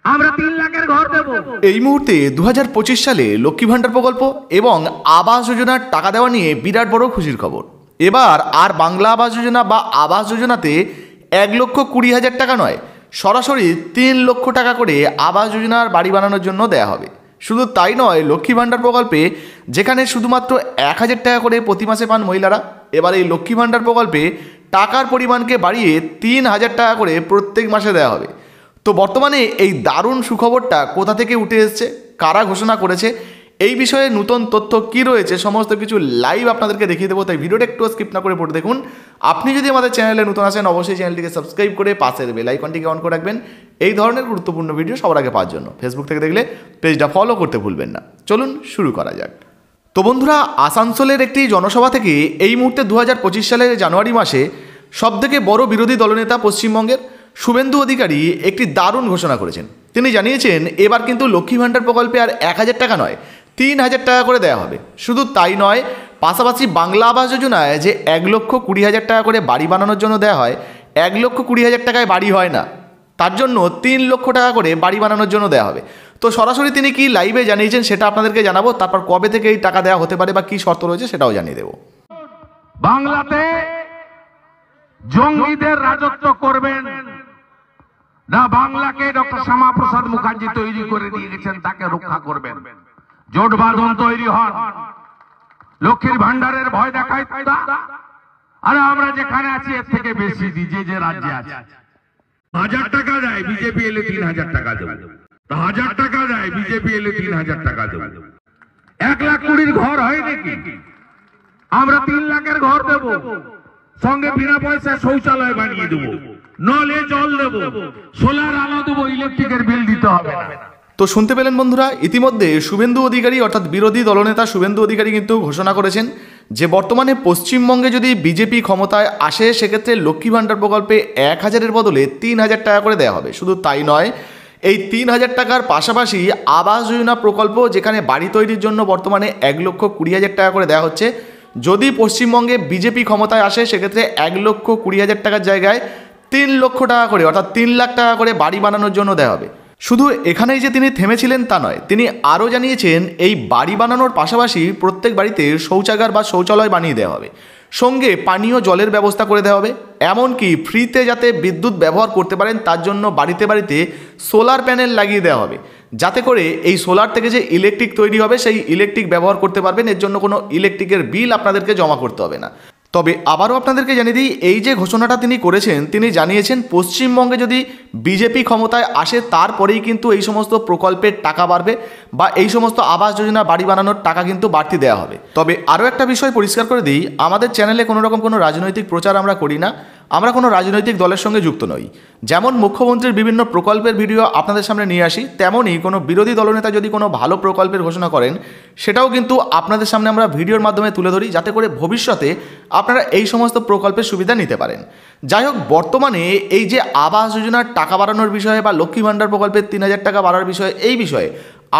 আমরা 3 লাখের ঘর দেব। এই মুহূর্তে 2025 সালে লক্ষ্মী ভাণ্ডার প্রকল্প এবং আবাস যোজনার টাকা দেওয়া নিয়ে বিরাট বড় খুশির খবর। এবার আর বাংলা আবাস যোজনা বা আবাস যোজনাতে 1,20,000 টাকা নয়, সরাসরি 3 লক্ষ টাকা করে আবাস যোজনার বাড়ি বানানোর জন্য দেয়া হবে। শুধু তাই নয়, লক্ষ্মী ভাণ্ডার প্রকল্পে যেখানে শুধুমাত্র 1,000 টাকা করে প্রতি মাসে পান মহিলারা, এবার এই লক্ষ্মী ভাণ্ডার প্রকল্পে টাকার পরিমাণকে বাড়িয়ে 3,000 টাকা করে প্রত্যেক মাসে দেওয়া হবে। তো বর্তমানে এই দারুণ সুখবরটা কোথা থেকে উঠে এসছে, কারা ঘোষণা করেছে, এই বিষয়ে নতুন তথ্য কী রয়েছে, সমস্ত কিছু লাইভ আপনাদেরকে দেখিয়ে দেবো। তাই ভিডিওটা একটু স্কিপ না করে পড়ে দেখুন। আপনি যদি আমাদের চ্যানেলে নতুন আসেন, অবশ্যই চ্যানেলটিকে সাবস্ক্রাইব করে পাশের বেল আইকনটিকে অন করে রাখবেন এই ধরনের গুরুত্বপূর্ণ ভিডিও সবার আগে পাওয়ার জন্য। ফেসবুক থেকে দেখলে পেজটা ফলো করতে ভুলবেন না। চলুন শুরু করা যাক। তো বন্ধুরা, আসানসোলের একটি জনসভা থেকে এই মুহূর্তে 2025 সালের জানুয়ারি মাসে সবথেকে বড় বিরোধী দলনেতা পশ্চিমবঙ্গের শুভেন্দু অধিকারী একটি দারুণ ঘোষণা করেছেন। তিনি জানিয়েছেন এবার কিন্তু লক্ষ্মী ভাণ্ডার প্রকল্পে আর 1,000 টাকা নয়, 3,000 টাকা করে দেওয়া হবে। শুধু তাই নয়, পাশাপাশি বাংলা আবাস যোজনায় যে 1,20,000 টাকা করে বাড়ি বানানোর জন্য দেওয়া হয়, 1,20,000 টাকায় বাড়ি হয় না, তার জন্য 3 লক্ষ টাকা করে বাড়ি বানানোর জন্য দেওয়া হবে। তো সরাসরি তিনি কি লাইভে জানিয়েছেন সেটা আপনাদেরকে জানাবো, তারপর কবে থেকে এই টাকা দেওয়া হতে পারে বা কী শর্ত রয়েছে সেটাও জানিয়ে দেবো। বাংলাতে জঙ্গিদের রাজত্ব করবেন না, বাংলাকে ডক্টর শ্যামাপ্রসাদ মুখার্জি তৈরি করে দিয়ে গেছেন, তাকে রক্ষা করবেন। জোট বাঁধন তৈরি হন, লক্ষ্মীর ভান্ডারের ভয় দেখায়, আর আমরা যেখানে আছি এর থেকে বেশি দিই, যে রাজ্যে আছে। 1,000 টাকা দেয়, বিজেপি এলে 3,000 টাকা দেবে। 1,000 টাকা দেয়, বিজেপি এলে 3,000 টাকা দেবে। 1,20,000 ঘর হয় নাকি? আমরা 3 লাখের ঘর দেব, সঙ্গে বিনা পয়সা শৌচালয় বানিয়ে দেবো, নলে জল দেবো, সোলার আলো দেবো, ইলেকট্রিকের বিল দিতে হবে না। তো শুনতে পেলেন বন্ধুরা, ইতিমধ্যে শুভেন্দু অধিকারী অর্থাৎ বিরোধী দলনেতা শুভেন্দু অধিকারী কিন্তু ঘোষণা করেছেন যে বর্তমানে পশ্চিমবঙ্গে যদি বিজেপি ক্ষমতায় আসে, সেক্ষেত্রে লক্ষ্মী ভাণ্ডার প্রকল্পে 1,000-এর বদলে 3,000 টাকা করে দেওয়া হবে। শুধু তাই নয়, এই 3,000 টাকার পাশাপাশি আবাস যোজনা প্রকল্প, যেখানে বাড়ি তৈরির জন্য বর্তমানে 1,20,000 টাকা করে দেওয়া হচ্ছে, যদি পশ্চিমবঙ্গে বিজেপি ক্ষমতায় আসে সেক্ষেত্রে 1,20,000 টাকার জায়গায় 3 লক্ষ টাকা করে অর্থাৎ 3 লাখ টাকা করে বাড়ি বানানোর জন্য দেওয়া হবে। শুধু এখানেই যে তিনি থেমেছিলেন তা নয়, তিনি আরও জানিয়েছেন এই বাড়ি বানানোর পাশাপাশি প্রত্যেক বাড়িতে শৌচাগার বা শৌচালয় বানিয়ে দেওয়া হবে, সঙ্গে পানীয় জলের ব্যবস্থা করে দেওয়া হবে, এমনকি ফ্রিতে যাতে বিদ্যুৎ ব্যবহার করতে পারেন তার জন্য বাড়িতে বাড়িতে সোলার প্যানেল লাগিয়ে দেওয়া হবে, যাতে করে এই সোলার থেকে যে ইলেকট্রিক তৈরি হবে সেই ইলেকট্রিক ব্যবহার করতে পারবেন। এর জন্য কোনো ইলেকট্রিকের বিল আপনাদেরকে জমা করতে হবে না। তবে আবারও আপনাদেরকে জানিয়ে দিই, এই যে ঘোষণাটা তিনি করেছেন, তিনি জানিয়েছেন পশ্চিমবঙ্গে যদি বিজেপি ক্ষমতায় আসে তারপরেই কিন্তু এই সমস্ত প্রকল্পের টাকা বাড়বে বা এই সমস্ত আবাস যোজনা বাড়ি বানানোর টাকা কিন্তু বাড়তি দেওয়া হবে। তবে আরও একটা বিষয় পরিষ্কার করে দিই, আমাদের চ্যানেলে কোনো রকম কোনো রাজনৈতিক প্রচার আমরা করি না, আমরা কোনো রাজনৈতিক দলের সঙ্গে যুক্ত নই। যেমন মুখ্যমন্ত্রীর বিভিন্ন প্রকল্পের ভিডিও আপনাদের সামনে নিয়ে আসি, তেমনই কোনো বিরোধী দলনেতা যদি কোনো ভালো প্রকল্পের ঘোষণা করেন সেটাও কিন্তু আপনাদের সামনে আমরা ভিডিওর মাধ্যমে তুলে ধরি, যাতে করে ভবিষ্যতে আপনারা এই সমস্ত প্রকল্পের সুবিধা নিতে পারেন। যাই হোক, বর্তমানে এই যে আবাস যোজনার টাকা বাড়ানোর বিষয়ে বা লক্ষ্মী ভাণ্ডার প্রকল্পের 3,000 টাকা বাড়ার বিষয়ে, এই বিষয়ে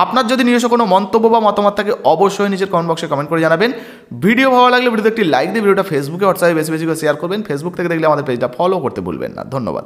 আপনার যদি নিজস্ব কোনো মন্তব্য বা মতামত থাকে অবশ্যই নিজের কমেন্ট বক্সে কমেন্ট করে জানাবেন। ভিডিও ভালো লাগলে ভিডিওতে একটি লাইক দিয়ে ভিডিওটা ফেসবুকে হোয়াটসঅ্যাপে বেশি বেশি করে শেয়ার করবেন। ফেসবুক থেকে দেখলে আমাদের পেজটা ফলো করতে ভুলবেন না। ধন্যবাদ।